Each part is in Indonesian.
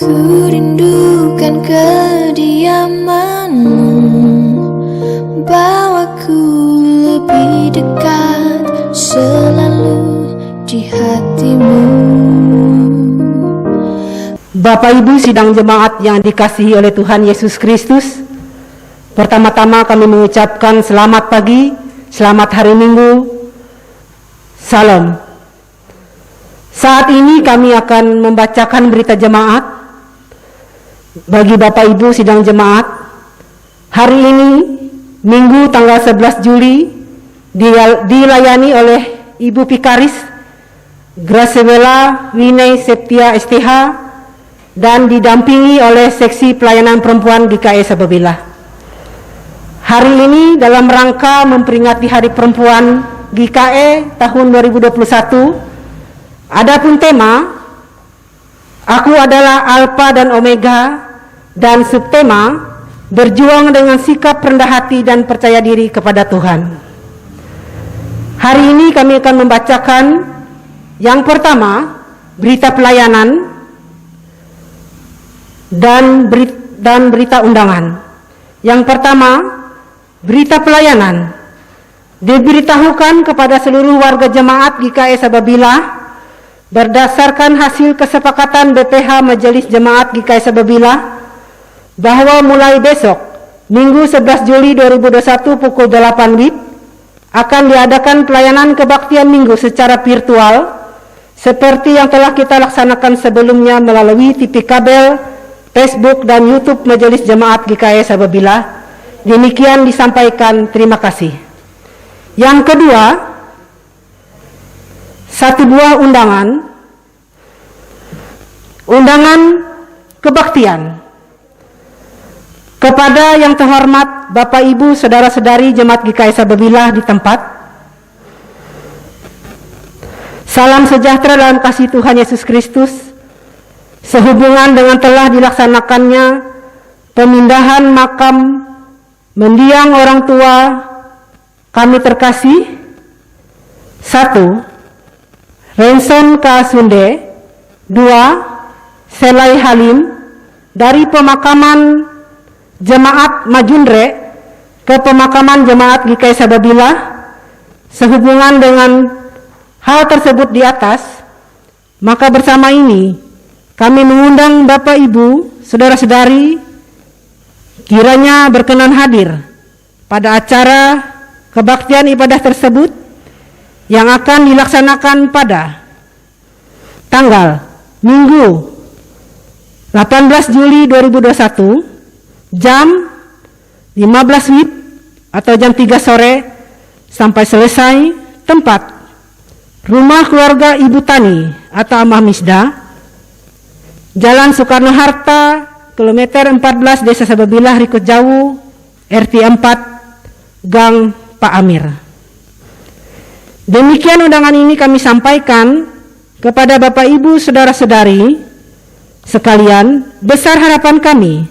Ku rindukan kediamanmu, bawaku lebih dekat selalu di hatimu. Bapak Ibu sidang jemaat yang dikasihi oleh Tuhan Yesus Kristus, pertama-tama kami mengucapkan selamat pagi, selamat hari Minggu, salam. Saat ini kami akan membacakan berita jemaat bagi Bapak Ibu sidang jemaat. Hari ini Minggu tanggal 11 Juli dilayani oleh Ibu Vikaris Gracewela Winay Septia STH dan didampingi oleh Seksi Pelayanan Perempuan GKE Sababila. Hari ini dalam rangka memperingati Hari Perempuan GKE tahun 2021, adapun tema Aku adalah Alfa dan Omega dan subtema berjuang dengan sikap rendah hati dan percaya diri kepada Tuhan. Hari ini kami akan membacakan yang pertama berita pelayanan dan berita undangan. Yang pertama, berita pelayanan. Diberitahukan kepada seluruh warga jemaat GKE Sababila berdasarkan hasil kesepakatan BPH Majelis Jemaat GKE Sababila bahwa mulai besok, Minggu 11 Juli 2021 pukul 8 WIB akan diadakan pelayanan kebaktian Minggu secara virtual seperti yang telah kita laksanakan sebelumnya melalui TV kabel, Facebook dan YouTube Majelis Jemaat GKE Sababila. Demikian disampaikan, terima kasih. Yang kedua, satu buah undangan kebaktian kepada yang terhormat Bapak Ibu Saudara-saudari Jemaat GKE Sababila di tempat. Salam sejahtera dalam kasih Tuhan Yesus Kristus. Sehubungan dengan telah dilaksanakannya pemindahan makam mendiang orang tua kami terkasih, 1. Renson K. Sunde, 2. Selai Halim dari pemakaman Jemaat Majunre ke pemakaman Jemaat GKE Sababila. Sehubungan dengan hal tersebut di atas, maka bersama ini kami mengundang Bapak Ibu, Saudara-saudari kiranya berkenan hadir pada acara kebaktian ibadah tersebut yang akan dilaksanakan pada tanggal Minggu 18 Juli 2021 jam 15 WIB atau jam 3 sore sampai selesai. Tempat Rumah Keluarga Ibu Tani atau Amah Misda, Jalan Soekarno-Hatta, kilometer 14, Desa Sababila, Rikut Jawu, RT 4, Gang Pak Amir. Demikian undangan ini kami sampaikan kepada Bapak Ibu Saudara-saudari sekalian. Besar harapan kami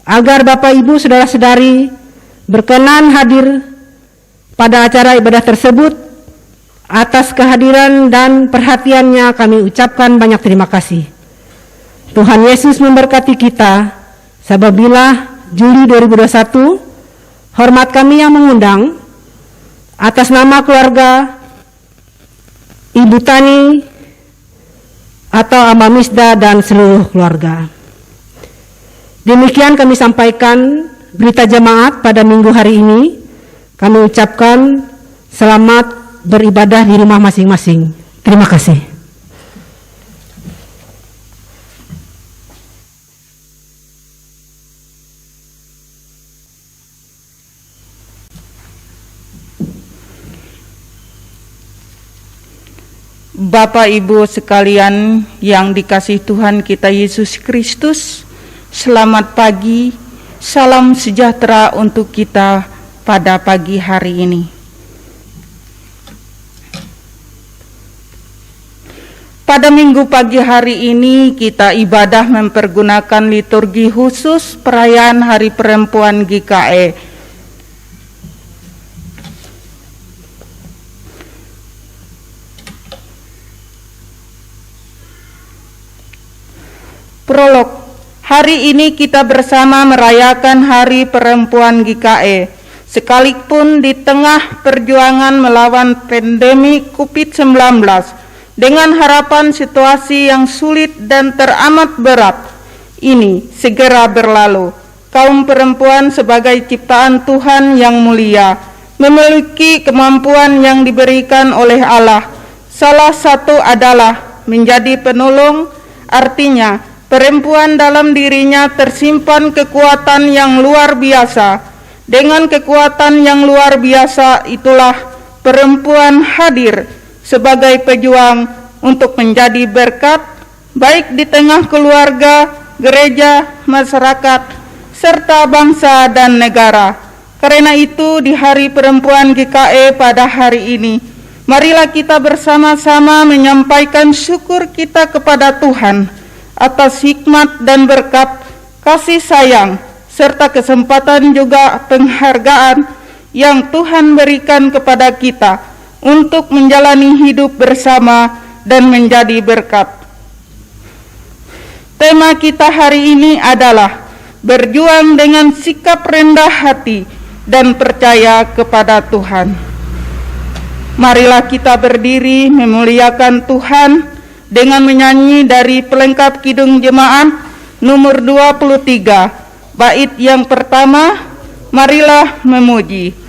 agar Bapak Ibu Saudara-saudari berkenan hadir pada acara ibadah tersebut. Atas kehadiran dan perhatiannya kami ucapkan banyak terima kasih. Tuhan Yesus memberkati kita. Sababila Juli 2021, hormat kami yang mengundang atas nama keluarga Ibu Tani atau Amah Misda dan seluruh keluarga. Demikian kami sampaikan berita jemaat pada minggu hari ini. Kami ucapkan selamat beribadah di rumah masing-masing. Terima kasih. Bapak Ibu sekalian yang dikasihi Tuhan kita Yesus Kristus, selamat pagi, salam sejahtera untuk kita pada pagi hari ini. Pada minggu pagi hari ini kita ibadah mempergunakan liturgi khusus perayaan Hari Perempuan GKE. Prolog Hari ini kita bersama merayakan Hari Perempuan GKE. Sekalipun di tengah perjuangan melawan pandemi COVID-19, dengan harapan situasi yang sulit dan teramat berat ini segera berlalu, kaum perempuan sebagai ciptaan Tuhan yang mulia memiliki kemampuan yang diberikan oleh Allah. Salah satu adalah menjadi penolong, artinya perempuan dalam dirinya tersimpan kekuatan yang luar biasa. Dengan kekuatan yang luar biasa itulah perempuan hadir sebagai pejuang untuk menjadi berkat, baik di tengah keluarga, gereja, masyarakat, serta bangsa dan negara. Karena itu di Hari Perempuan GKE pada hari ini, marilah kita bersama-sama menyampaikan syukur kita kepada Tuhan atas hikmat dan berkat, kasih sayang, serta kesempatan juga penghargaan yang Tuhan berikan kepada kita untuk menjalani hidup bersama dan menjadi berkat. Tema kita hari ini adalah berjuang dengan sikap rendah hati dan percaya kepada Tuhan. Marilah kita berdiri memuliakan Tuhan dengan menyanyi dari pelengkap Kidung Jemaat nomor 23, bait yang pertama, marilah memuji.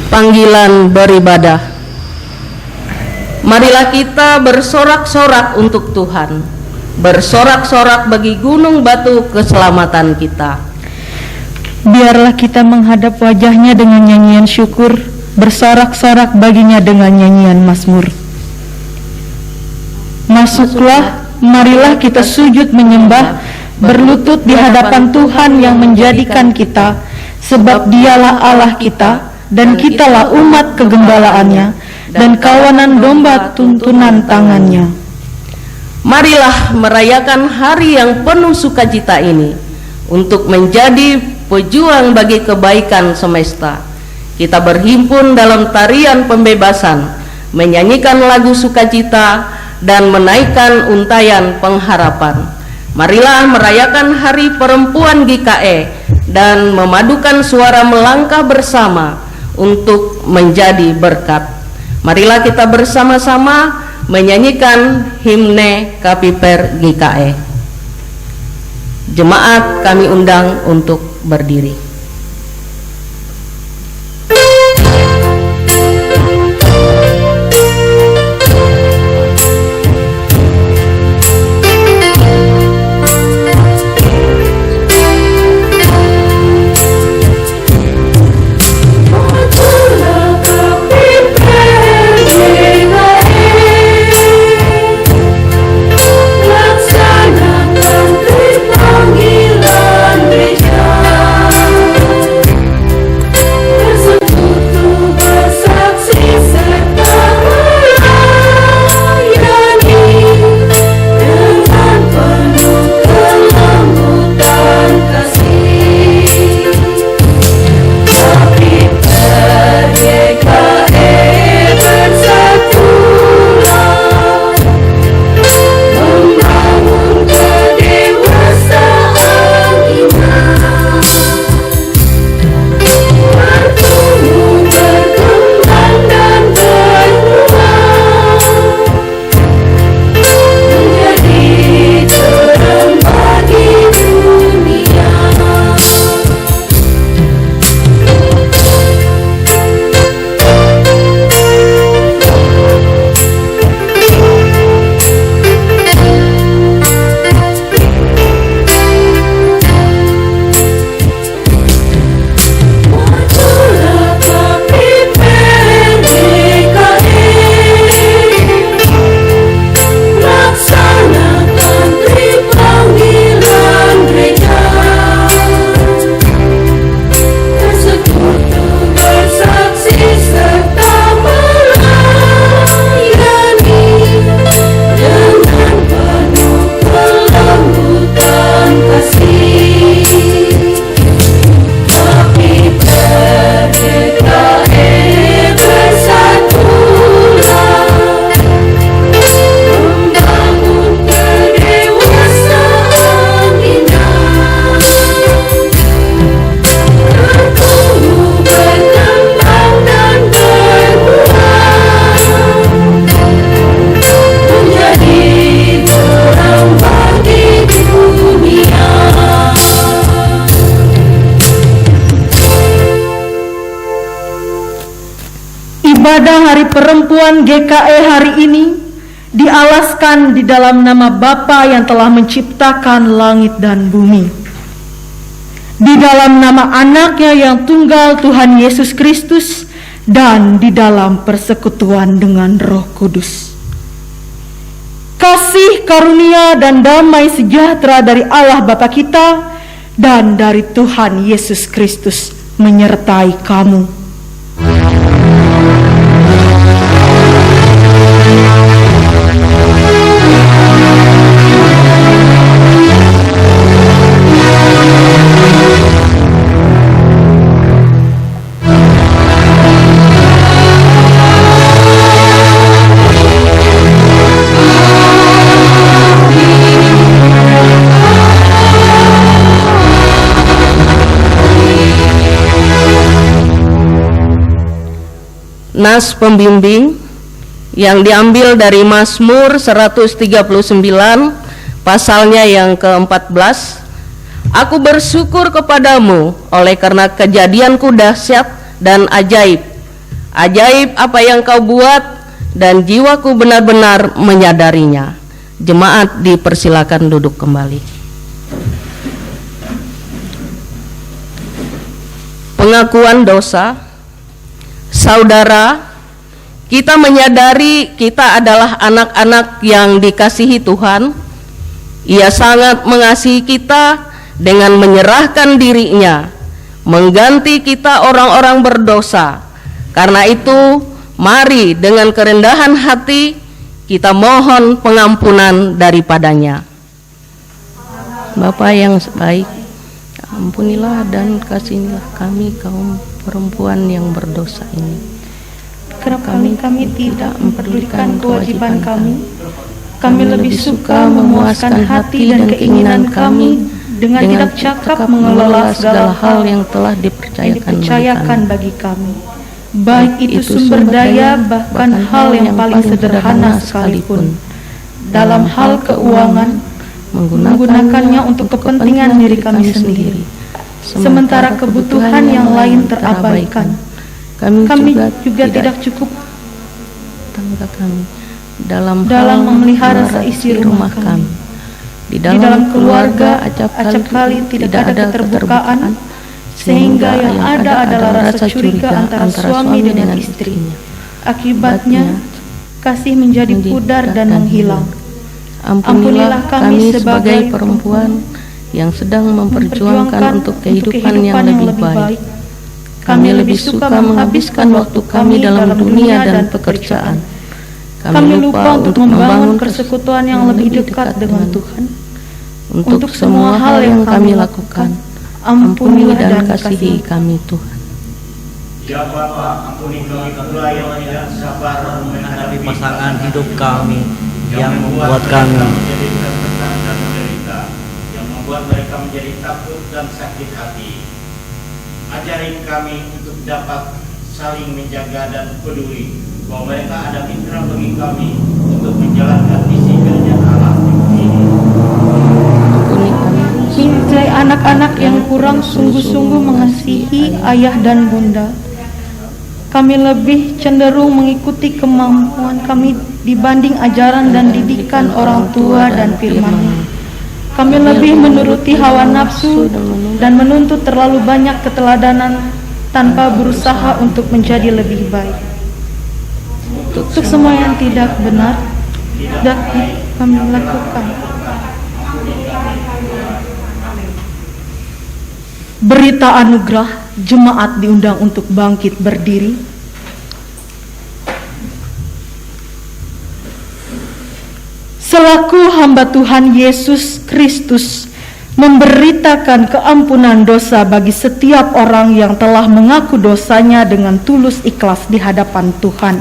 Panggilan beribadah. Marilah kita bersorak-sorak untuk Tuhan, bersorak-sorak bagi gunung batu keselamatan kita. Biarlah kita menghadap wajahnya dengan nyanyian syukur, bersorak-sorak baginya dengan nyanyian mazmur. Masuklah, marilah kita sujud menyembah, berlutut di hadapan Tuhan yang menjadikan kita, sebab Dialah Allah kita, dan kitalah umat kegembalaannya, dan kawanan domba tuntunan tangannya. Marilah merayakan hari yang penuh sukacita ini, untuk menjadi pejuang bagi kebaikan semesta. Kita berhimpun dalam tarian pembebasan, menyanyikan lagu sukacita, dan menaikkan untayan pengharapan. Marilah merayakan Hari Perempuan GKE, dan memadukan suara melangkah bersama untuk menjadi berkat. Marilah kita bersama-sama menyanyikan himne Kapiper GKE. Jemaat kami undang untuk berdiri. Laksanakan panggilan gereja. ibadah Hari Perempuan GKE hari ini dialaskan di dalam nama Bapa yang telah menciptakan langit dan bumi, di dalam nama Anaknya yang tunggal Tuhan Yesus Kristus, dan di dalam persekutuan dengan Roh Kudus. Kasih, karunia, dan damai sejahtera dari Allah Bapa kita dan dari Tuhan Yesus Kristus menyertai kamu. Nas pembimbing yang diambil dari Mazmur 139 pasalnya yang ke-14. Aku bersyukur kepadamu oleh karena kejadianku dahsyat dan ajaib. Ajaib apa yang kau buat dan jiwaku benar-benar menyadarinya. Jemaat dipersilakan duduk kembali. Pengakuan dosa. Saudara, kita menyadari kita adalah anak-anak yang dikasihi Tuhan. Ia sangat mengasihi kita dengan menyerahkan dirinya, mengganti kita orang-orang berdosa. Karena itu, mari dengan kerendahan hati kita mohon pengampunan daripadanya. Bapa yang baik, ampunilah dan kasihilah kami kaum perempuan yang berdosa ini. Kerap kami tidak mempedulikan kewajiban kami lebih suka memuaskan hati dan keinginan kami dengan tidak cakap mengelola segala hal yang telah dipercayakan bagi kami, baik itu sumber daya bahkan hal yang paling sederhana sekalipun. Dalam hal keuangan, menggunakannya untuk kepentingan diri kami sendiri, sementara kebutuhan yang lain terabaikan. Kami juga tidak cukup tangga kami dalam memelihara seisi rumah kami. Di dalam keluarga acap kali tidak ada keterbukaan, sehingga yang ada adalah rasa curiga antara suami dengan istrinya. Akibatnya kasih menjadi pudar dan menghilang. Ampunilah kami sebagai perempuan yang sedang memperjuangkan untuk kehidupan yang lebih baik. Kami lebih suka menghabiskan waktu kami dalam dunia dan pekerjaan. Kami lupa untuk membangun persekutuan yang lebih dekat dengan Tuhan. Untuk semua hal yang kami lakukan, ampunilah dan kasihi kami Tuhan. Ya Bapa, ampuni kami pula yang tidak sabar menghadapi pasangan hidup kami yang membuat kami menjadi tertekan dan menderita, yang membuat mereka menjadi takut dan sakit hati. Ajari kami untuk dapat saling menjaga dan peduli, bahwa mereka ada mitra bagi kami untuk menjalankan misi kerajaan Allah di bumi ini. Cintai anak-anak yang kurang sungguh-sungguh mengasihi ayah dan bunda. Kami lebih cenderung mengikuti kemampuan kami dibanding ajaran dan didikan orang tua dan firman-Nya. Kami lebih menuruti hawa nafsu dan menuntut terlalu banyak keteladanan tanpa berusaha untuk menjadi lebih baik. Untuk semua yang tidak benar dapat kami lakukan. Berita anugerah, jemaat diundang untuk bangkit berdiri. Selaku hamba Tuhan Yesus Kristus memberitakan keampunan dosa bagi setiap orang yang telah mengaku dosanya dengan tulus ikhlas di hadapan Tuhan.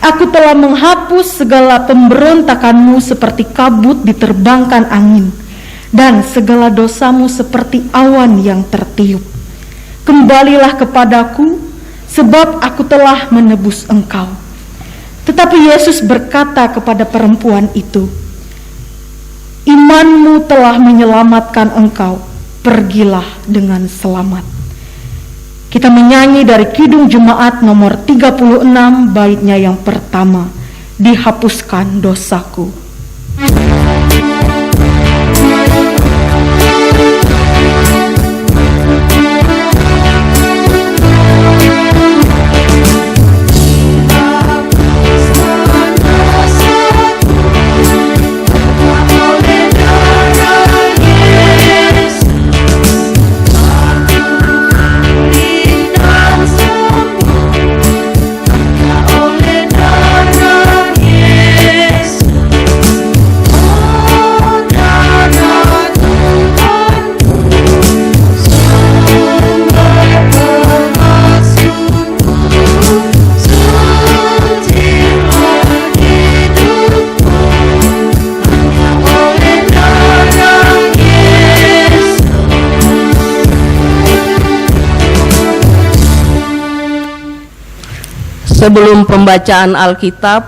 Aku telah menghapus segala pemberontakanmu seperti kabut diterbangkan angin, dan segala dosamu seperti awan yang tertiup. Kembalilah kepadaku, sebab aku telah menebus engkau. Tetapi Yesus berkata kepada perempuan itu, imanmu telah menyelamatkan engkau, pergilah dengan selamat. Kita menyanyi dari Kidung Jemaat nomor 36 baitnya yang pertama, Dihapuskan Dosaku. Sebelum pembacaan Alkitab,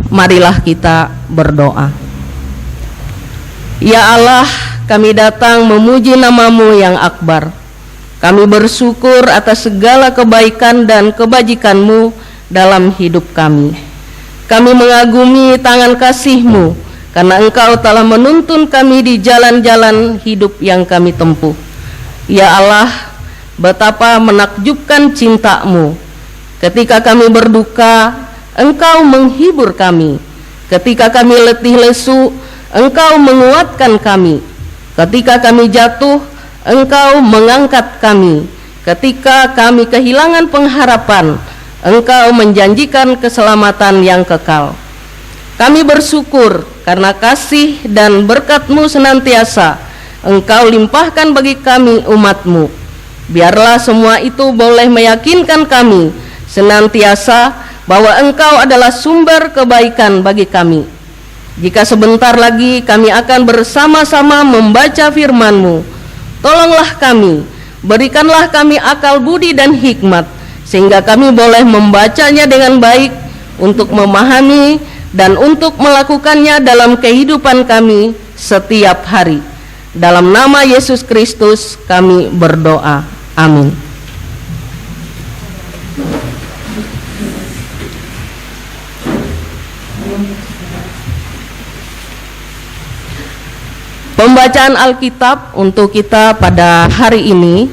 marilah kita berdoa. Ya Allah, kami datang memuji nama-Mu yang akbar. Kami bersyukur atas segala kebaikan dan kebajikan-Mu dalam hidup kami. Kami mengagumi tangan kasih-Mu, karena Engkau telah menuntun kami di jalan-jalan hidup yang kami tempuh. Ya Allah, betapa menakjubkan cinta-Mu. Ketika kami berduka, Engkau menghibur kami. Ketika kami letih lesu, Engkau menguatkan kami. Ketika kami jatuh, Engkau mengangkat kami. Ketika kami kehilangan pengharapan, Engkau menjanjikan keselamatan yang kekal. Kami bersyukur karena kasih dan berkat-Mu senantiasa Engkau limpahkan bagi kami umat-Mu. Biarlah semua itu boleh meyakinkan kami senantiasa bahwa Engkau adalah sumber kebaikan bagi kami. Jika sebentar lagi kami akan bersama-sama membaca firman-Mu, tolonglah kami, berikanlah kami akal budi dan hikmat, sehingga kami boleh membacanya dengan baik untuk memahami dan untuk melakukannya dalam kehidupan kami setiap hari. Dalam nama Yesus Kristus kami berdoa. Amin. Pembacaan Alkitab untuk kita pada hari ini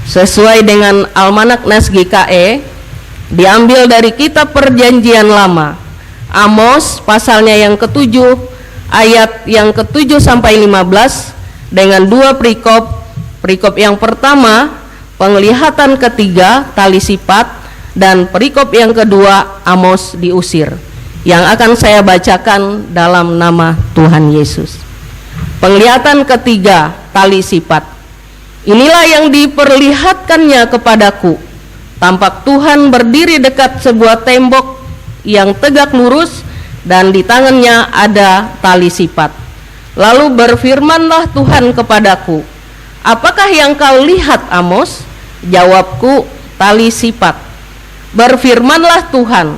sesuai dengan Almanak Nas GKE diambil dari kitab Perjanjian Lama, Amos pasalnya yang ke-7 ayat yang ke-7 sampai 15 dengan dua perikop. Perikop yang pertama, penglihatan ketiga, tali sipat, dan perikop yang kedua, Amos diusir, yang akan saya bacakan dalam nama Tuhan Yesus. Penglihatan ketiga, tali sipat. Inilah yang diperlihatkannya kepadaku. Tampak Tuhan berdiri dekat sebuah tembok yang tegak lurus, dan di tangannya ada tali sipat. Lalu berfirmanlah Tuhan kepadaku, apakah yang kau lihat, Amos? Jawabku, tali sipat. Berfirmanlah Tuhan,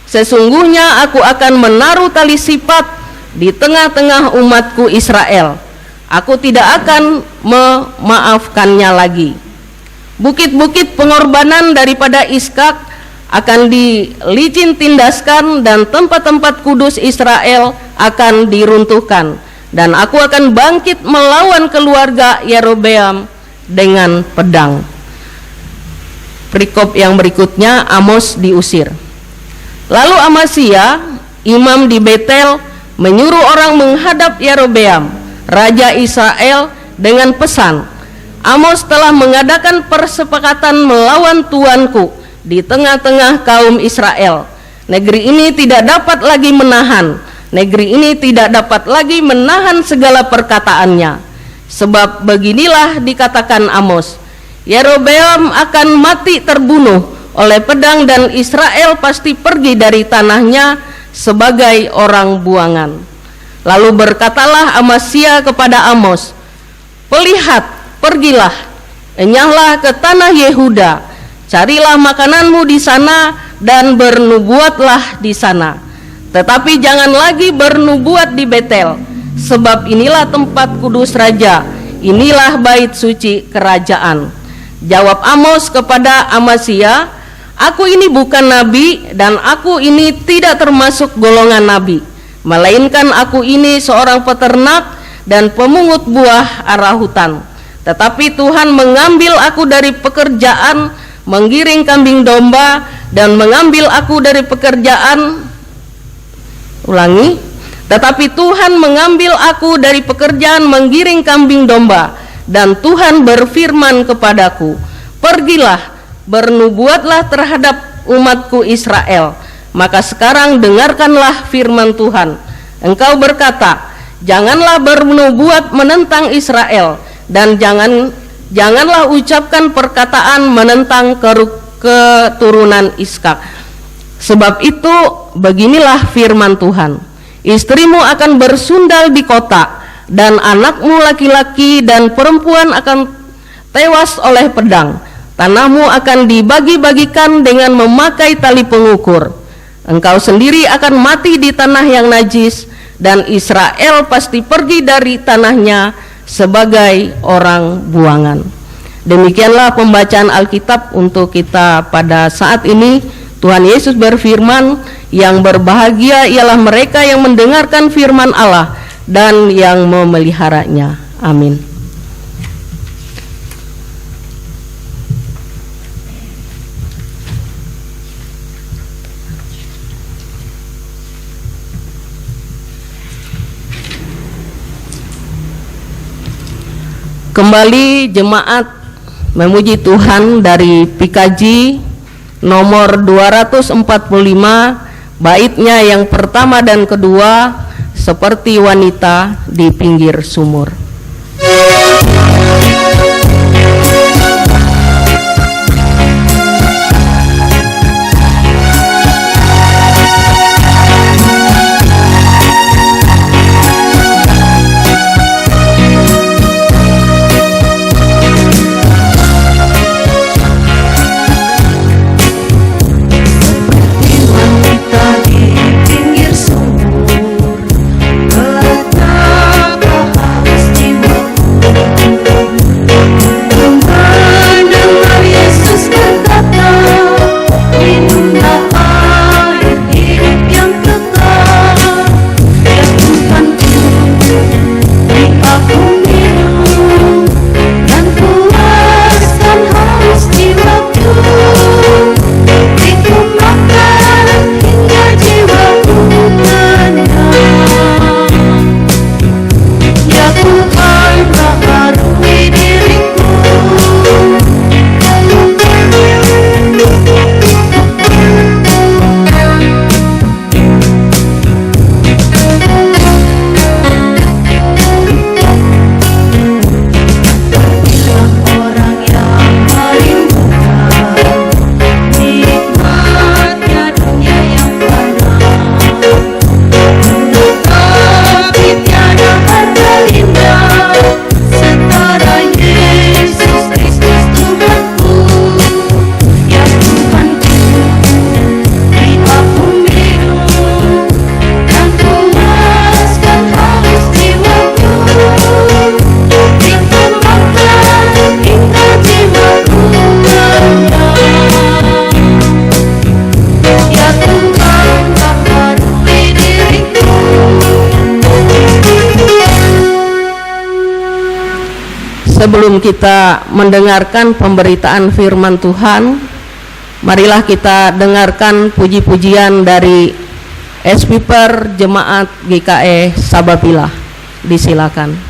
sesungguhnya aku akan menaruh tali sipat di tengah-tengah umatku Israel. Aku tidak akan memaafkannya lagi. Bukit-bukit pengorbanan daripada Iskak akan dilicin tindaskan, dan tempat-tempat kudus Israel akan diruntuhkan. Dan aku akan bangkit melawan keluarga Yerobeam dengan pedang. Perikop yang berikutnya, Amos diusir. Lalu Amasya, imam di Betel, menyuruh orang menghadap Yerobeam, raja Israel, dengan pesan, Amos telah mengadakan persepakatan melawan tuanku di tengah-tengah kaum Israel. Negeri ini tidak dapat lagi menahan, negeri ini tidak dapat lagi menahan segala perkataannya. Sebab beginilah dikatakan Amos, Yerobeam akan mati terbunuh oleh pedang, dan Israel pasti pergi dari tanahnya sebagai orang buangan. Lalu berkatalah Amasya kepada Amos, pergilah, enyahlah ke tanah Yehuda, carilah makananmu di sana dan bernubuatlah di sana. Tetapi jangan lagi bernubuat di Betel, sebab inilah tempat kudus raja, inilah bait suci kerajaan. Jawab Amos kepada Amasya, "Aku ini bukan nabi dan aku ini tidak termasuk golongan nabi, melainkan aku ini seorang peternak dan pemungut buah arah hutan. Tetapi Tuhan mengambil aku dari pekerjaan menggiring kambing domba dan mengambil aku dari pekerjaan Tetapi Tuhan mengambil aku dari pekerjaan menggiring kambing domba, dan Tuhan berfirman kepadaku, pergilah, bernubuatlah terhadap umatku Israel. Maka sekarang dengarkanlah firman Tuhan. Engkau berkata, janganlah bernubuat menentang Israel, dan janganlah ucapkan perkataan menentang keturunan Iskak. Sebab itu beginilah firman Tuhan, istrimu akan bersundal di kota, dan anakmu laki-laki dan perempuan akan tewas oleh pedang. Tanahmu akan dibagi-bagikan dengan memakai tali pengukur. Engkau sendiri akan mati di tanah yang najis, dan Israel pasti pergi dari tanahnya sebagai orang buangan." Demikianlah pembacaan Alkitab untuk kita pada saat ini. Tuhan Yesus berfirman, yang berbahagia ialah mereka yang mendengarkan firman Allah dan yang memeliharanya. Amin. Kembali jemaat memuji Tuhan dari PKJ nomor 245, baitnya yang pertama dan kedua, seperti wanita di pinggir sumur. Sebelum kita mendengarkan pemberitaan firman Tuhan, marilah kita dengarkan puji-pujian dari speaker Jemaat GKE Sababila. Disilakan.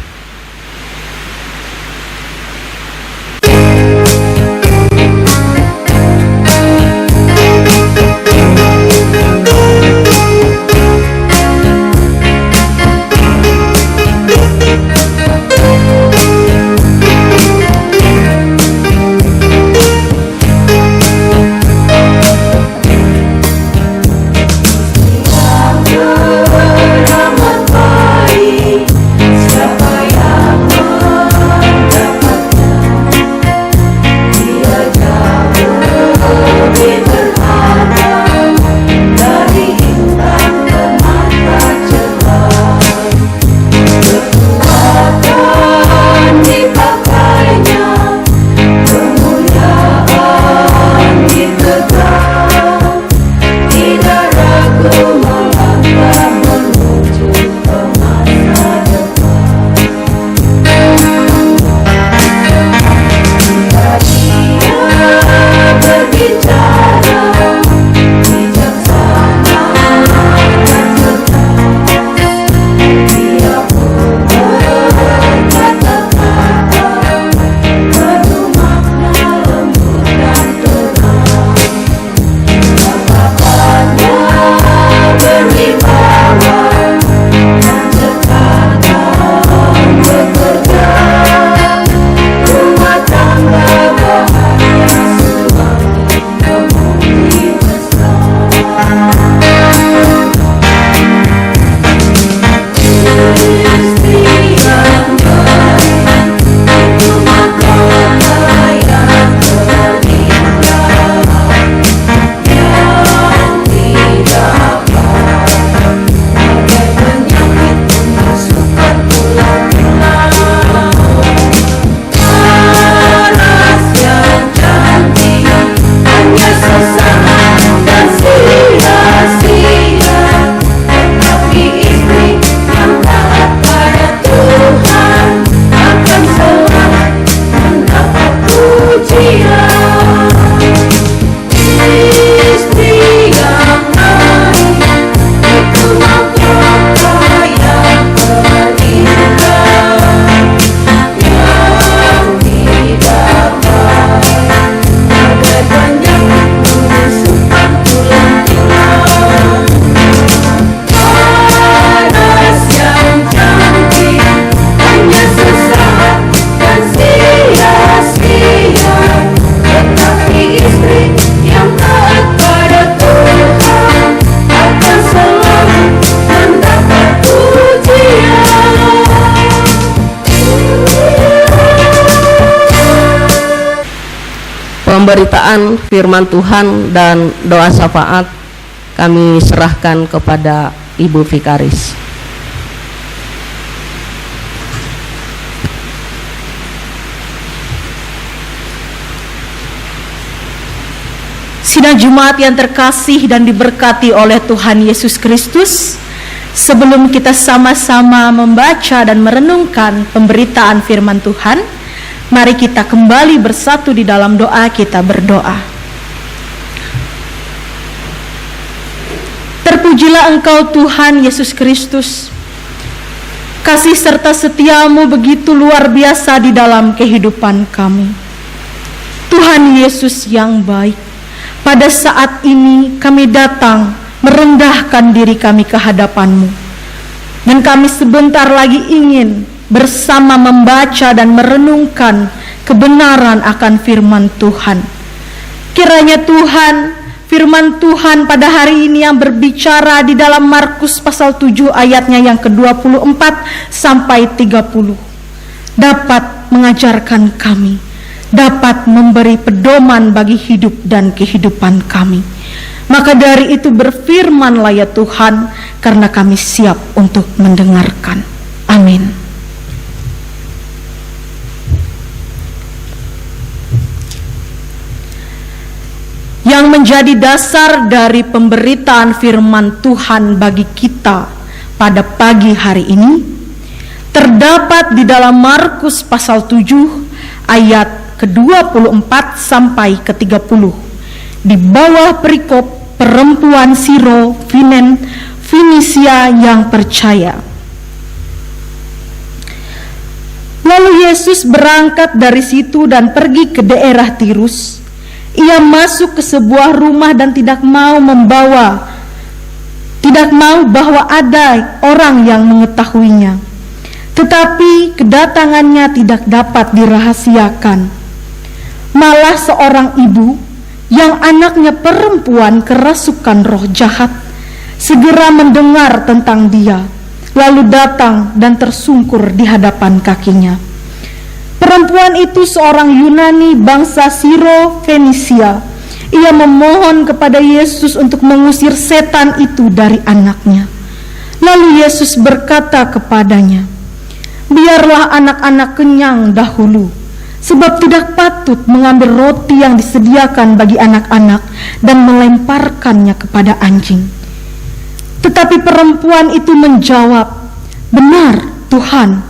Siapa pemberitaan firman Tuhan dan doa syafaat kami serahkan kepada Ibu Vikaris. Sidang Jumat yang terkasih dan diberkati oleh Tuhan Yesus Kristus, sebelum kita sama-sama membaca dan merenungkan pemberitaan firman Tuhan, mari kita kembali bersatu di dalam doa. Kita berdoa. Terpujilah Engkau Tuhan Yesus Kristus. Kasih serta setiamu begitu luar biasa di dalam kehidupan kami. Tuhan Yesus yang baik, pada saat ini kami datang merendahkan diri kami ke hadapan-Mu. Dan kami sebentar lagi ingin bersama membaca dan merenungkan kebenaran akan firman Tuhan. Kiranya Tuhan, firman Tuhan pada hari ini yang berbicara di dalam Markus pasal 7 ayatnya yang ke-24 sampai 30 dapat mengajarkan kami, dapat memberi pedoman bagi hidup dan kehidupan kami. Maka dari itu berfirmanlah ya Tuhan, karena kami siap untuk mendengarkan. Amin. Yang menjadi dasar dari pemberitaan firman Tuhan bagi kita pada pagi hari ini terdapat di dalam Markus pasal 7 ayat ke-24 sampai ke-30 di bawah perikop perempuan Siro Fenisia yang percaya. Lalu Yesus berangkat dari situ dan pergi ke daerah Tirus. Ia masuk ke sebuah rumah dan tidak mau bahwa ada orang yang mengetahuinya. Tetapi kedatangannya tidak dapat dirahasiakan. Malah seorang ibu yang anaknya perempuan kerasukan roh jahat segera mendengar tentang dia, lalu datang dan tersungkur di hadapan kakinya. Perempuan itu seorang Yunani bangsa Siro Fenisia. Ia memohon kepada Yesus untuk mengusir setan itu dari anaknya. Lalu Yesus berkata kepadanya, "Biarlah anak-anak kenyang dahulu, sebab tidak patut mengambil roti yang disediakan bagi anak-anak dan melemparkannya kepada anjing." Tetapi perempuan itu menjawab, "Benar, Tuhan,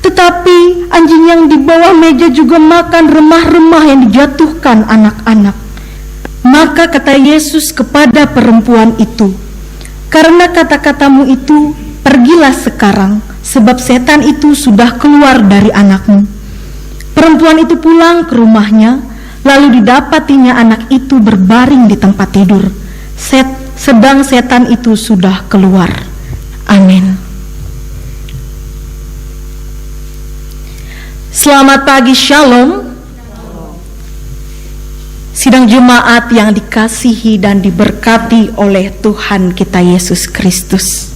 tetapi anjing yang di bawah meja juga makan remah-remah yang dijatuhkan anak-anak." Maka kata Yesus kepada perempuan itu, "Karena kata-katamu itu, pergilah sekarang, sebab setan itu sudah keluar dari anakmu." Perempuan itu pulang ke rumahnya, lalu didapatinya anak itu berbaring di tempat tidur, sedang setan itu sudah keluar. Amin. Selamat pagi, Shalom. Sidang jemaat yang dikasihi dan diberkati oleh Tuhan kita Yesus Kristus.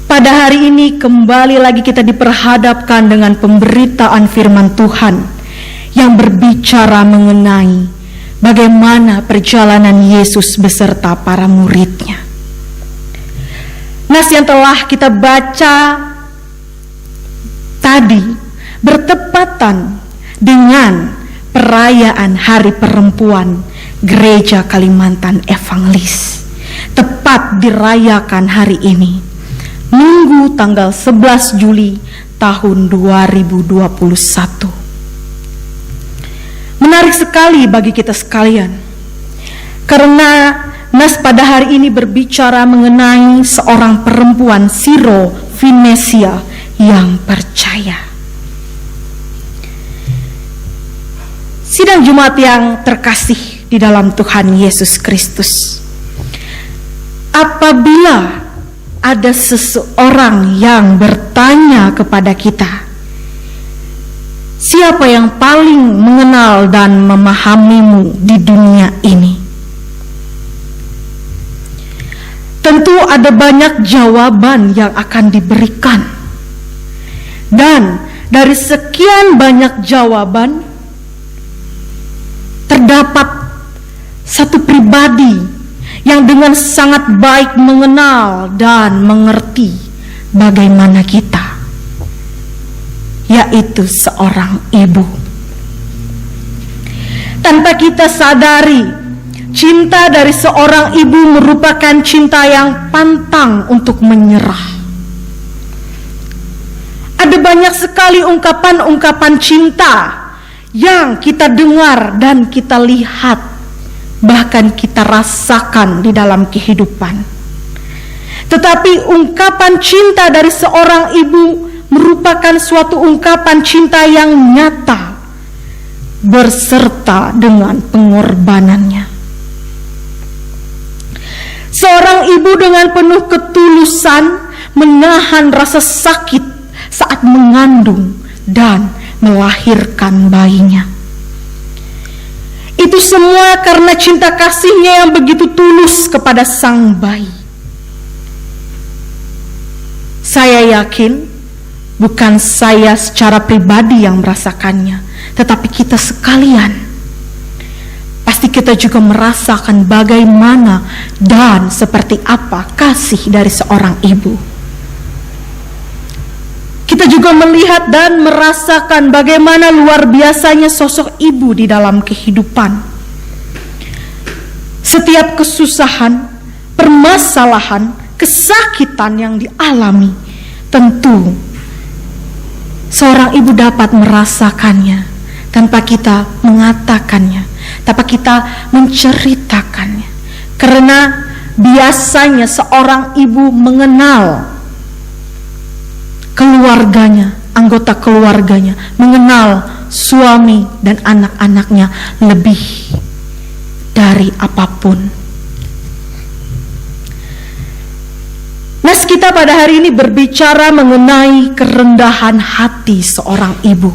Pada hari ini kembali lagi kita diperhadapkan dengan pemberitaan firman Tuhan yang berbicara mengenai bagaimana perjalanan Yesus beserta para muridnya. Nas yang telah kita baca tadi bertepatan dengan perayaan Hari Perempuan Gereja Kalimantan Evangelis. Tepat dirayakan hari ini, Minggu tanggal 11 Juli tahun 2021. Menarik sekali bagi kita sekalian, karena nas pada hari ini berbicara mengenai seorang perempuan Siro Fenisia yang percaya. Sidang Jumat yang terkasih di dalam Tuhan Yesus Kristus, apabila ada seseorang yang bertanya kepada kita, siapa yang paling mengenal dan memahamimu di dunia ini? Tentu ada banyak jawaban yang akan diberikan. Dan dari sekian banyak jawaban, terdapat satu pribadi yang dengan sangat baik mengenal dan mengerti bagaimana kita, yaitu seorang ibu. Tanpa kita sadari, cinta dari seorang ibu merupakan cinta yang pantang untuk menyerah. Ada banyak sekali ungkapan-ungkapan cinta yang kita dengar dan kita lihat, bahkan kita rasakan di dalam kehidupan. Tetapi ungkapan cinta dari seorang ibu merupakan suatu ungkapan cinta yang nyata, berserta dengan pengorbanannya. Seorang ibu dengan penuh ketulusan menahan rasa sakit saat mengandung dan melahirkan bayinya. Itu semua karena cinta kasihnya yang begitu tulus kepada sang bayi. Saya yakin bukan saya secara pribadi yang merasakannya, tetapi kita sekalian. Pasti kita juga merasakan bagaimana dan seperti apa kasih dari seorang ibu. Kita juga melihat dan merasakan bagaimana luar biasanya sosok ibu di dalam kehidupan. Setiap kesusahan, permasalahan, kesakitan yang dialami, tentu seorang ibu dapat merasakannya tanpa kita mengatakannya, tanpa kita menceritakannya. Karena biasanya seorang ibu mengenal keluarganya, anggota keluarganya, mengenal suami dan anak-anaknya lebih dari apapun. Nas kita pada hari ini berbicara mengenai kerendahan hati seorang ibu.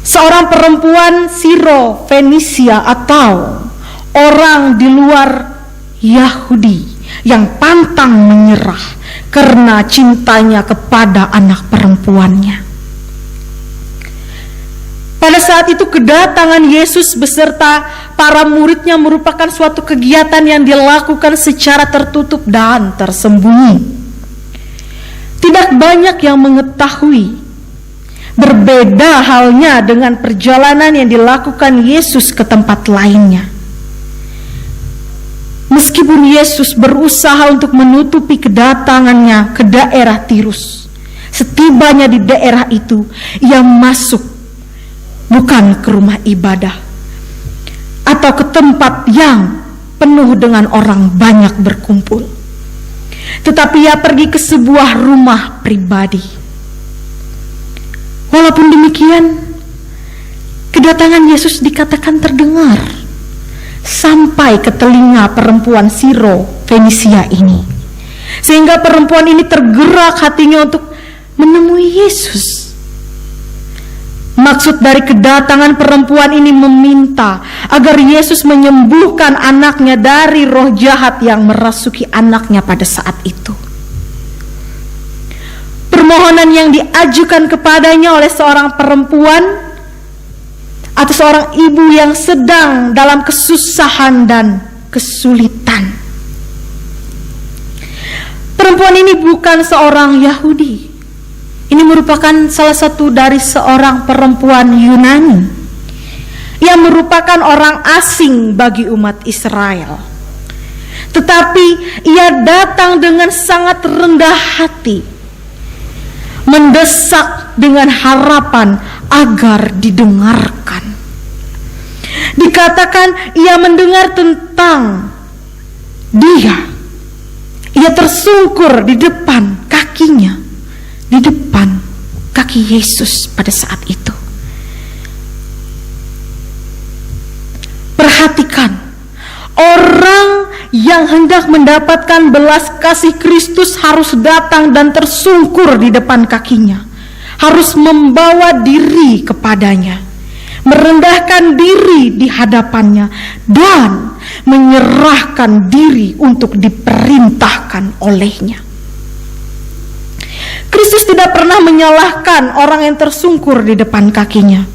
Seorang perempuan Siro Fenisia atau orang di luar Yahudi yang pantang menyerah karena cintanya kepada anak perempuannya. Pada saat itu kedatangan Yesus beserta para muridnya merupakan suatu kegiatan yang dilakukan secara tertutup dan tersembunyi. Tidak banyak yang mengetahui. Berbeda halnya dengan perjalanan yang dilakukan Yesus ke tempat lainnya. Meskipun Yesus berusaha untuk menutupi kedatangannya ke daerah Tirus, setibanya di daerah itu, ia masuk bukan ke rumah ibadah atau ke tempat yang penuh dengan orang banyak berkumpul, tetapi ia pergi ke sebuah rumah pribadi. Walaupun demikian, kedatangan Yesus dikatakan terdengar sampai ke telinga perempuan Siro Fenisia ini, sehingga perempuan ini tergerak hatinya untuk menemui Yesus. Maksud dari kedatangan perempuan ini meminta agar Yesus menyembuhkan anaknya dari roh jahat yang merasuki anaknya pada saat itu. Permohonan yang diajukan kepadanya oleh seorang perempuan atau seorang ibu yang sedang dalam kesusahan dan kesulitan. Perempuan ini bukan seorang Yahudi. Ini merupakan salah satu dari seorang perempuan Yunani yang merupakan orang asing bagi umat Israel. Tetapi ia datang dengan sangat rendah hati, mendesak dengan harapan agar didengarkan. Dikatakan ia mendengar tentang dia. Ia tersungkur di depan kakinya, di depan kaki Yesus pada saat itu. Perhatikan, orang yang hendak mendapatkan belas kasih Kristus harus datang dan tersungkur di depan kakinya, harus membawa diri kepadanya, merendahkan diri di hadapannya, dan menyerahkan diri untuk diperintahkan olehnya. Kristus tidak pernah menyalahkan orang yang tersungkur di depan kakinya,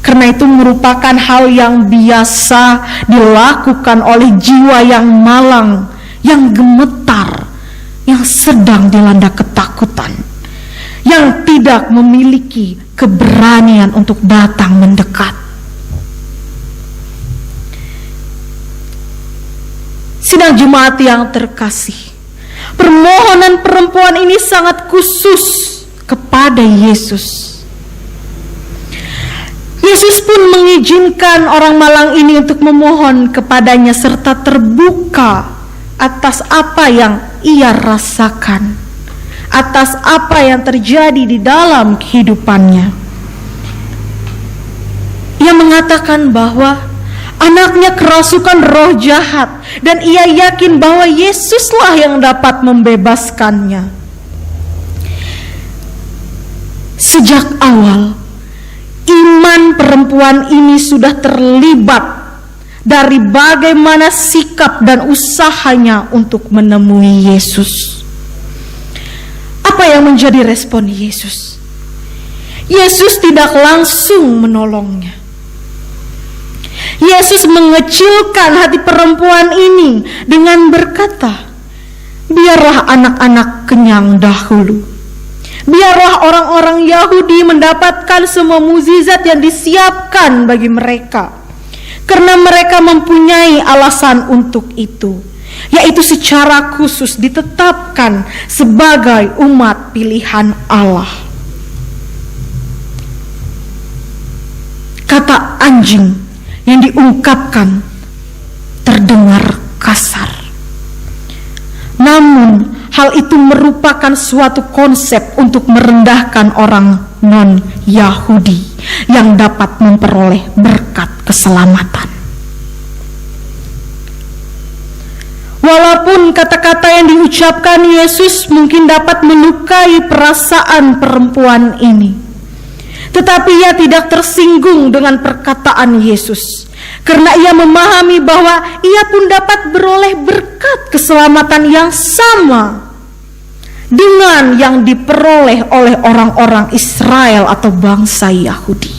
Karena itu merupakan hal yang biasa dilakukan oleh jiwa yang malang, yang gemetar, yang sedang dilanda ketakutan, yang tidak memiliki keberanian untuk datang mendekat. Sidang jemaat yang terkasih, permohonan perempuan ini sangat khusus kepada Yesus. Yesus pun mengizinkan orang malang ini untuk memohon kepadanya serta terbuka atas apa yang ia rasakan, atas apa yang terjadi di dalam kehidupannya. Ia mengatakan bahwa anaknya kerasukan roh jahat dan ia yakin bahwa Yesuslah yang dapat membebaskannya. Sejak awal, iman perempuan ini sudah terlibat dari bagaimana sikap dan usahanya untuk menemui Yesus. Apa yang menjadi respon Yesus? Yesus tidak langsung menolongnya. Yesus mengecilkan hati perempuan ini dengan berkata, biarlah anak-anak kenyang dahulu. Biarlah orang-orang Yahudi mendapatkan semua mukjizat yang disiapkan bagi mereka, karena mereka mempunyai alasan untuk itu, yaitu secara khusus ditetapkan sebagai umat pilihan Allah. Kata anjing yang diungkapkan terdengar kasar, namun hal itu merupakan suatu konsep untuk merendahkan orang non-Yahudi yang dapat memperoleh berkat keselamatan. Walaupun kata-kata yang diucapkan Yesus mungkin dapat melukai perasaan perempuan ini, tetapi ia tidak tersinggung dengan perkataan Yesus, karena ia memahami bahwa ia pun dapat beroleh berkat keselamatan yang sama dengan yang diperoleh oleh orang-orang Israel atau bangsa Yahudi.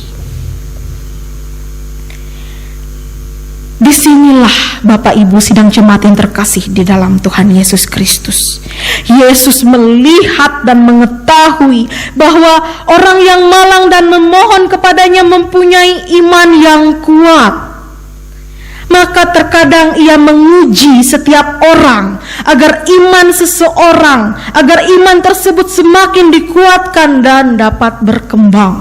Disinilah Bapak Ibu sidang jemaat yang terkasih di dalam Tuhan Yesus Kristus. Yesus melihat dan mengetahui bahwa orang yang malang dan memohon kepadanya mempunyai iman yang kuat. Maka terkadang ia menguji setiap orang agar iman seseorang, agar iman tersebut semakin dikuatkan dan dapat berkembang.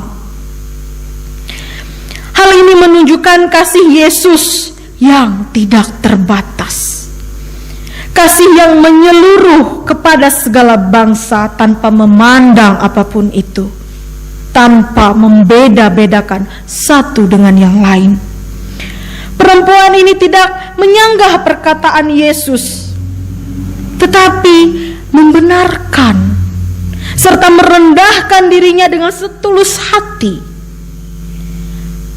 Hal ini menunjukkan kasih Yesus yang tidak terbatas. Kasih yang menyeluruh kepada segala bangsa tanpa memandang apapun itu, tanpa membeda-bedakan satu dengan yang lain. Perempuan ini tidak menyanggah perkataan Yesus, tetapi membenarkan serta merendahkan dirinya dengan setulus hati.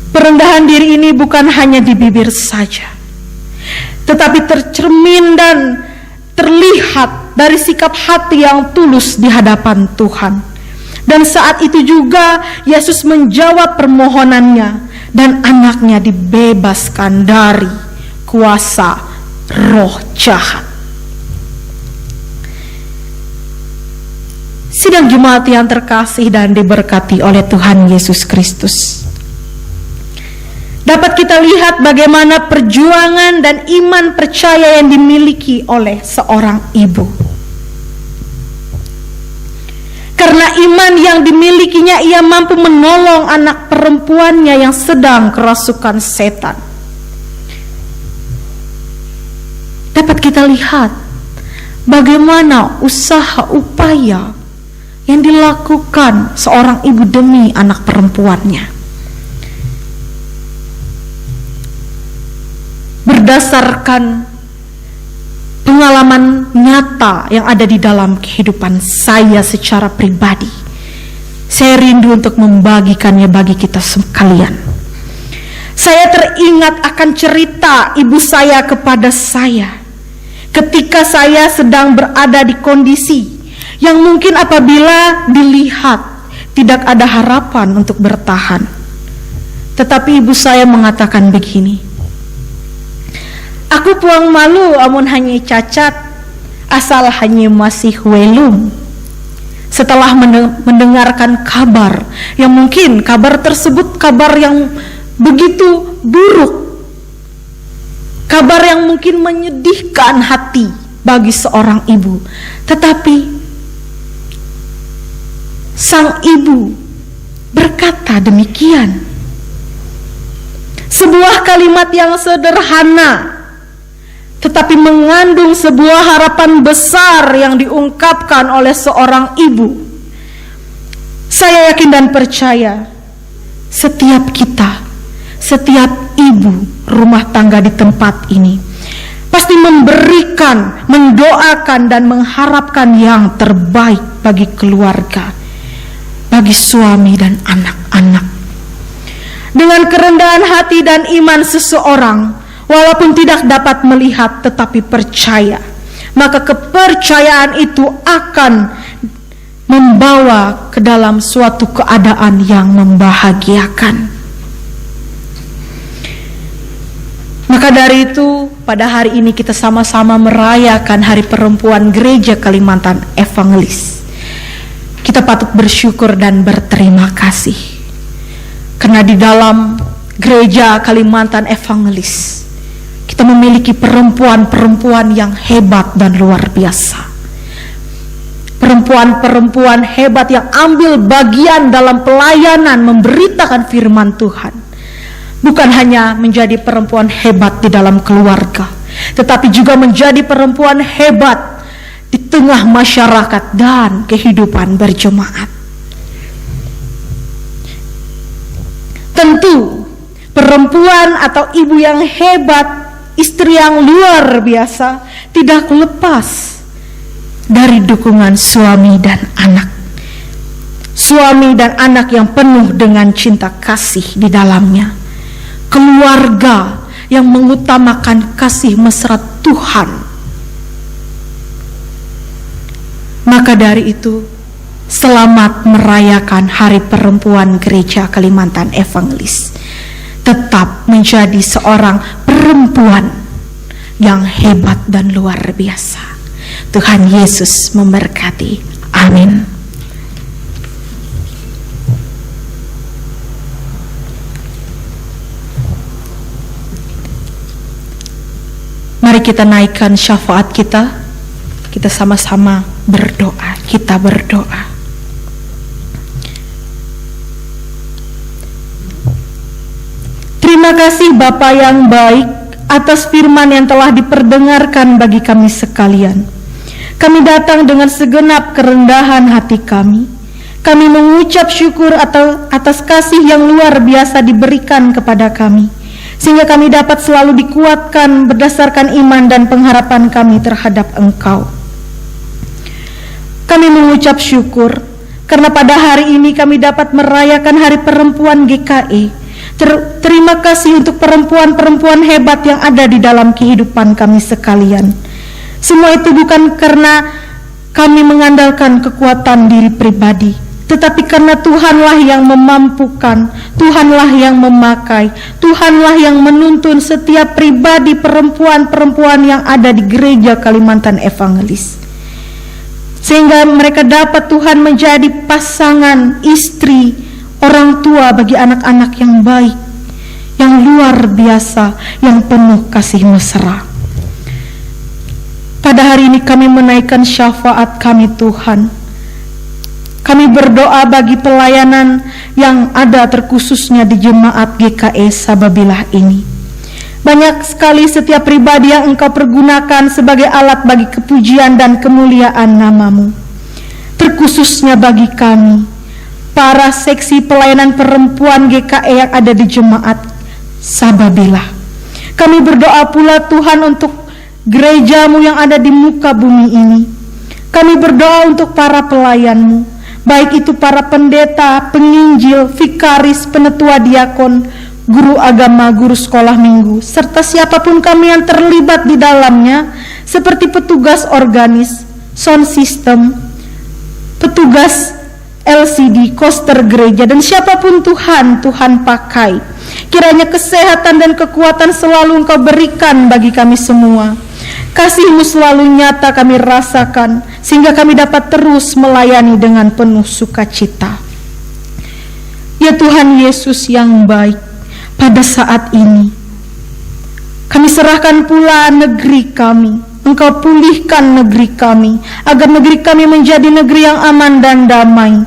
Perendahan diri ini bukan hanya di bibir saja, tetapi tercermin dan terlihat dari sikap hati yang tulus di hadapan Tuhan. Dan saat itu juga Yesus menjawab permohonannya, dan anaknya dibebaskan dari kuasa roh jahat. Sidang jemaat yang terkasih dan diberkati oleh Tuhan Yesus Kristus, dapat kita lihat bagaimana perjuangan dan iman percaya yang dimiliki oleh seorang ibu. Karena iman yang dimilikinya, ia mampu menolong anak perempuannya yang sedang kerasukan setan. Dapat kita lihat bagaimana usaha upaya yang dilakukan seorang ibu demi anak perempuannya. Berdasarkan pengalaman nyata yang ada di dalam kehidupan saya secara pribadi, saya rindu untuk membagikannya bagi kita sekalian. Saya teringat akan cerita ibu saya kepada saya ketika saya sedang berada di kondisi yang mungkin apabila dilihat tidak ada harapan untuk bertahan. Tetapi ibu saya mengatakan begini, aku puang malu amun hanya cacat, asal hanya masih welum. Setelah mendengarkan kabar yang mungkin kabar tersebut kabar yang begitu buruk, kabar yang mungkin menyedihkan hati bagi seorang ibu, tetapi sang ibu berkata demikian. Sebuah kalimat yang sederhana tetapi mengandung sebuah harapan besar yang diungkapkan oleh seorang ibu. Saya yakin dan percaya setiap kita, setiap ibu rumah tangga di tempat ini pasti memberikan, mendoakan dan mengharapkan yang terbaik bagi keluarga, bagi suami dan anak-anak. Dengan kerendahan hati dan iman seseorang, walaupun tidak dapat melihat tetapi percaya, maka kepercayaan itu akan membawa ke dalam suatu keadaan yang membahagiakan. Maka dari itu, pada hari ini kita sama-sama merayakan Hari Perempuan Gereja Kalimantan Evangelis. Kita patut bersyukur dan berterima kasih karena di dalam Gereja Kalimantan Evangelis kita memiliki perempuan-perempuan yang hebat dan luar biasa. Perempuan-perempuan hebat yang ambil bagian dalam pelayanan memberitakan firman Tuhan. Bukan hanya menjadi perempuan hebat di dalam keluarga, tetapi juga menjadi perempuan hebat di tengah masyarakat dan kehidupan berjemaat. Tentu perempuan atau ibu yang hebat, istri yang luar biasa, tidak lepas dari dukungan suami dan anak. Suami dan anak yang penuh dengan cinta kasih di dalamnya. Keluarga yang mengutamakan kasih mesra Tuhan. Maka dari itu, selamat merayakan Hari Perempuan Gereja Kalimantan Evangelis. Tetap menjadi seorang perempuan yang hebat dan luar biasa. Tuhan Yesus memberkati. Amin. Mari kita naikkan syafaat kita. Kita sama-sama berdoa. Kita berdoa. Terima kasih Bapa yang baik atas firman yang telah diperdengarkan bagi kami sekalian. Kami datang dengan segenap kerendahan hati kami. Kami mengucap syukur atas kasih yang luar biasa diberikan kepada kami, sehingga kami dapat selalu dikuatkan berdasarkan iman dan pengharapan kami terhadap Engkau. Kami mengucap syukur karena pada hari ini kami dapat merayakan Hari Perempuan GKI. Terima kasih untuk perempuan-perempuan hebat yang ada di dalam kehidupan kami sekalian. Semua itu bukan karena kami mengandalkan kekuatan diri pribadi, tetapi karena Tuhanlah yang memampukan, Tuhanlah yang memakai, Tuhanlah yang menuntun setiap pribadi perempuan-perempuan yang ada di Gereja Kalimantan Evangelis. Sehingga mereka dapat Tuhan menjadi pasangan, istri, orang tua bagi anak-anak yang baik, yang luar biasa, yang penuh kasih mesra. Pada hari ini kami menaikkan syafaat kami Tuhan. Kami berdoa bagi pelayanan yang ada terkhususnya di jemaat GKE Sababilah ini. Banyak sekali setiap pribadi yang Engkau pergunakan sebagai alat bagi kepujian dan kemuliaan nama-Mu. Terkhususnya bagi kami, para seksi pelayanan perempuan GKE yang ada di jemaat Sababilah. Kami berdoa pula Tuhan untuk gereja-Mu yang ada di muka bumi ini. Kami berdoa untuk para pelayan-Mu, baik itu para pendeta, penginjil, vikaris, penetua diakon, guru agama, guru sekolah minggu, serta siapapun kami yang terlibat di dalamnya, seperti petugas organis, sound system, petugas LCD, koster gereja, dan siapapun Tuhan pakai. Kiranya kesehatan dan kekuatan selalu Engkau berikan bagi kami semua. Kasih-Mu selalu nyata kami rasakan, sehingga kami dapat terus melayani dengan penuh sukacita. Ya Tuhan Yesus yang baik, pada saat ini kami serahkan pula negeri kami. Engkau pulihkan negeri kami, agar negeri kami menjadi negeri yang aman dan damai.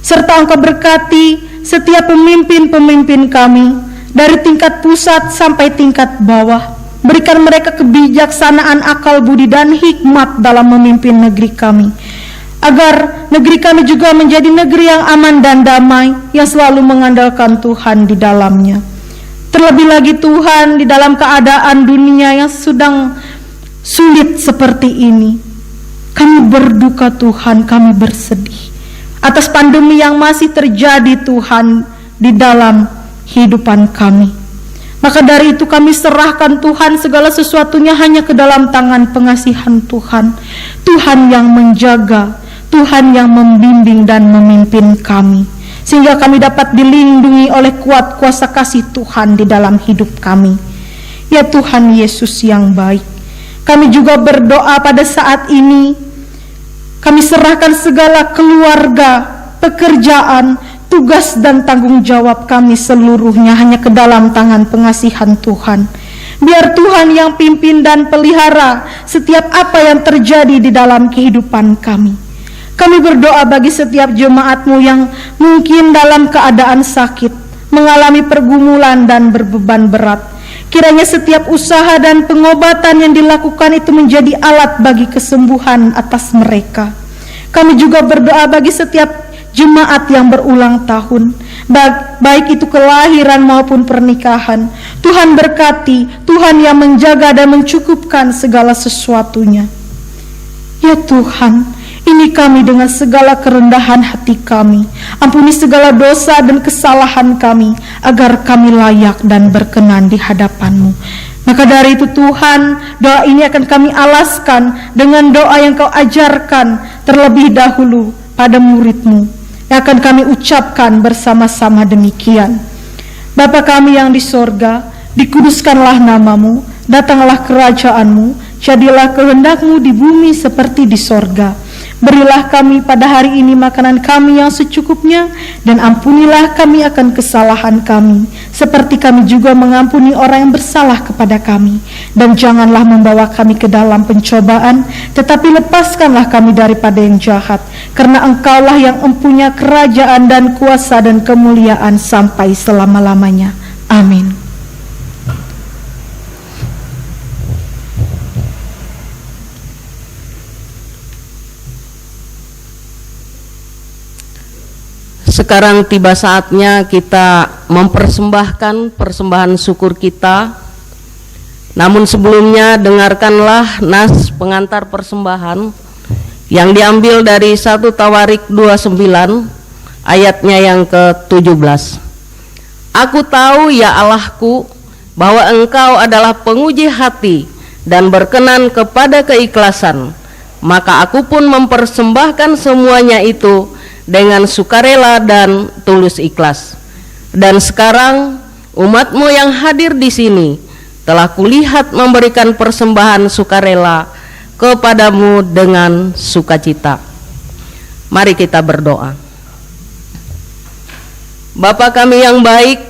Serta Engkau berkati setiap pemimpin-pemimpin kami, dari tingkat pusat sampai tingkat bawah. Berikan mereka kebijaksanaan, akal budi, dan hikmat dalam memimpin negeri kami, agar negeri kami juga menjadi negeri yang aman dan damai, yang selalu mengandalkan Tuhan di dalamnya. Terlebih lagi Tuhan, di dalam keadaan dunia yang sedang sulit seperti ini, kami berduka Tuhan, kami bersedih atas pandemi yang masih terjadi Tuhan di dalam kehidupan kami. Maka dari itu kami serahkan Tuhan segala sesuatunya hanya ke dalam tangan pengasihan Tuhan. Tuhan yang menjaga, Tuhan yang membimbing dan memimpin kami, sehingga kami dapat dilindungi oleh kuat kuasa kasih Tuhan di dalam hidup kami. Ya Tuhan Yesus yang baik, kami juga berdoa pada saat ini. Kami serahkan segala keluarga, pekerjaan, tugas dan tanggung jawab kami seluruhnya hanya ke dalam tangan pengasihan Tuhan. Biar Tuhan yang pimpin dan pelihara setiap apa yang terjadi di dalam kehidupan kami. Kami berdoa bagi setiap jemaat-Mu yang mungkin dalam keadaan sakit, mengalami pergumulan dan berbeban berat. Kiranya setiap usaha dan pengobatan yang dilakukan itu menjadi alat bagi kesembuhan atas mereka. Kami juga berdoa bagi setiap jemaat yang berulang tahun, baik itu kelahiran maupun pernikahan. Tuhan berkati, Tuhan yang menjaga dan mencukupkan segala sesuatunya. Ya Tuhan, ini kami dengan segala kerendahan hati kami. Ampuni segala dosa dan kesalahan kami, agar kami layak dan berkenan di hadapan-Mu. Maka dari itu Tuhan, doa ini akan kami alaskan dengan doa yang Kau ajarkan terlebih dahulu pada murid-Mu, yang akan kami ucapkan bersama-sama demikian. Bapa kami yang di sorga, dikuduskanlah nama-Mu, datanglah kerajaan-Mu, jadilah kehendak-Mu di bumi seperti di sorga. Berilah kami pada hari ini makanan kami yang secukupnya, dan ampunilah kami akan kesalahan kami, seperti kami juga mengampuni orang yang bersalah kepada kami. Dan janganlah membawa kami ke dalam pencobaan, tetapi lepaskanlah kami daripada yang jahat, karena Engkaulah yang mempunyai kerajaan dan kuasa dan kemuliaan sampai selama-lamanya. Amin. Sekarang tiba saatnya kita mempersembahkan persembahan syukur kita. Namun sebelumnya dengarkanlah nas pengantar persembahan yang diambil dari 1 Tawarik 29 ayatnya yang ke-17. Aku tahu ya Allahku bahwa Engkau adalah penguji hati dan berkenan kepada keikhlasan, maka aku pun mempersembahkan semuanya itu dengan sukarela dan tulus ikhlas. Dan sekarang umat-Mu yang hadir di sini telah kulihat memberikan persembahan sukarela kepadamu dengan sukacita. Mari kita berdoa. Bapa kami yang baik,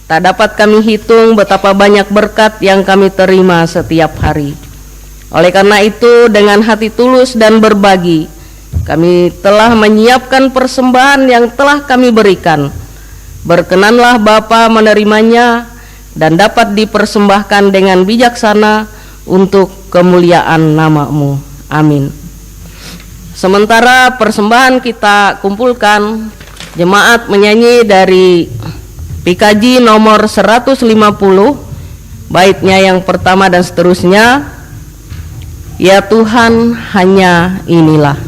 tak dapat kami hitung betapa banyak berkat yang kami terima setiap hari. Oleh karena itu, dengan hati tulus dan berbagi, kami telah menyiapkan persembahan yang telah kami berikan. Berkenanlah Bapa menerimanya dan dapat dipersembahkan dengan bijaksana untuk kemuliaan nama-Mu. Amin. Sementara persembahan kita kumpulkan, jemaat menyanyi dari PKJ nomor 150, baitnya yang pertama dan seterusnya. Ya Tuhan, hanya inilah.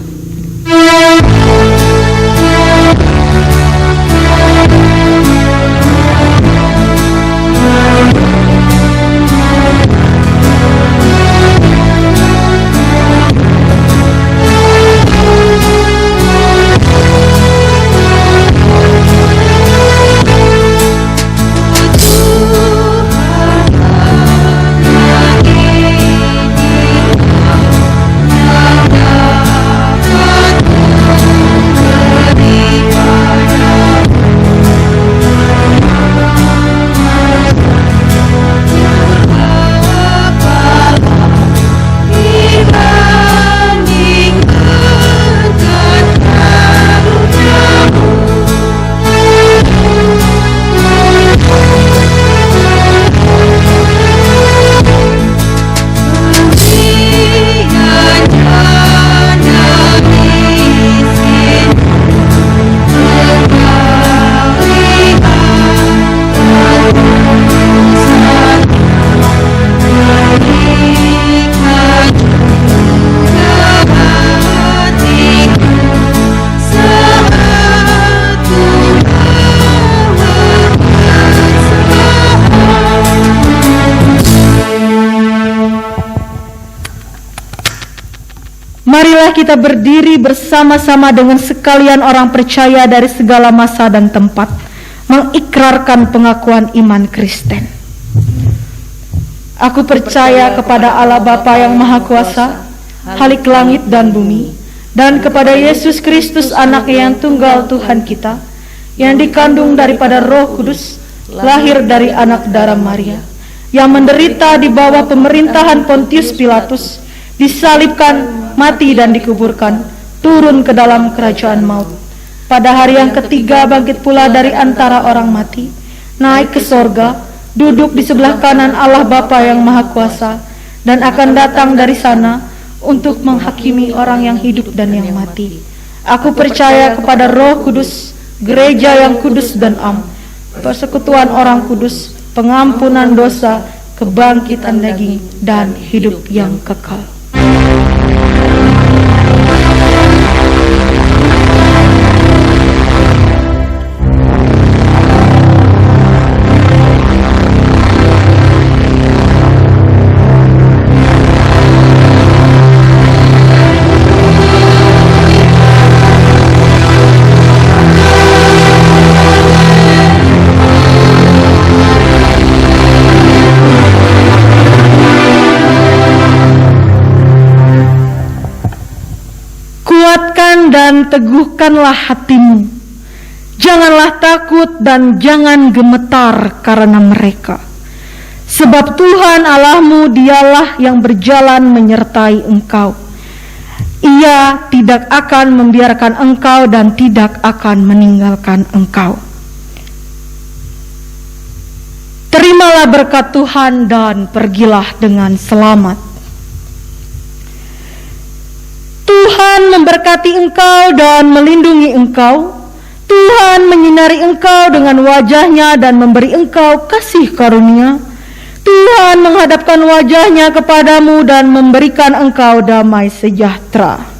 Marilah kita berdiri bersama-sama dengan sekalian orang percaya dari segala masa dan tempat, mengikrarkan pengakuan iman Kristen. Aku percaya kepada Allah Bapa yang Maha Kuasa, Khalik langit dan bumi, dan kepada Yesus Kristus anak yang tunggal Tuhan kita, yang dikandung daripada Roh Kudus, lahir dari anak darah Maria, yang menderita di bawah pemerintahan Pontius Pilatus, disalibkan, mati dan dikuburkan, turun ke dalam kerajaan maut. Pada hari yang ketiga bangkit pula dari antara orang mati, naik ke sorga, duduk di sebelah kanan Allah Bapa yang Maha Kuasa, dan akan datang dari sana untuk menghakimi orang yang hidup dan yang mati. Aku percaya kepada Roh Kudus, gereja yang kudus dan am, persekutuan orang kudus, pengampunan dosa, kebangkitan daging, dan hidup yang kekal. Dan teguhkanlah hatimu. Janganlah takut dan jangan gemetar karena mereka. Sebab Tuhan Allahmu dialah yang berjalan menyertai engkau. Ia tidak akan membiarkan engkau dan tidak akan meninggalkan engkau. Terimalah berkat Tuhan dan pergilah dengan selamat. Tuhan memberkati engkau dan melindungi engkau. Tuhan menyinari engkau dengan wajah-Nya dan memberi engkau kasih karunia. Tuhan menghadapkan wajah-Nya kepadamu dan memberikan engkau damai sejahtera.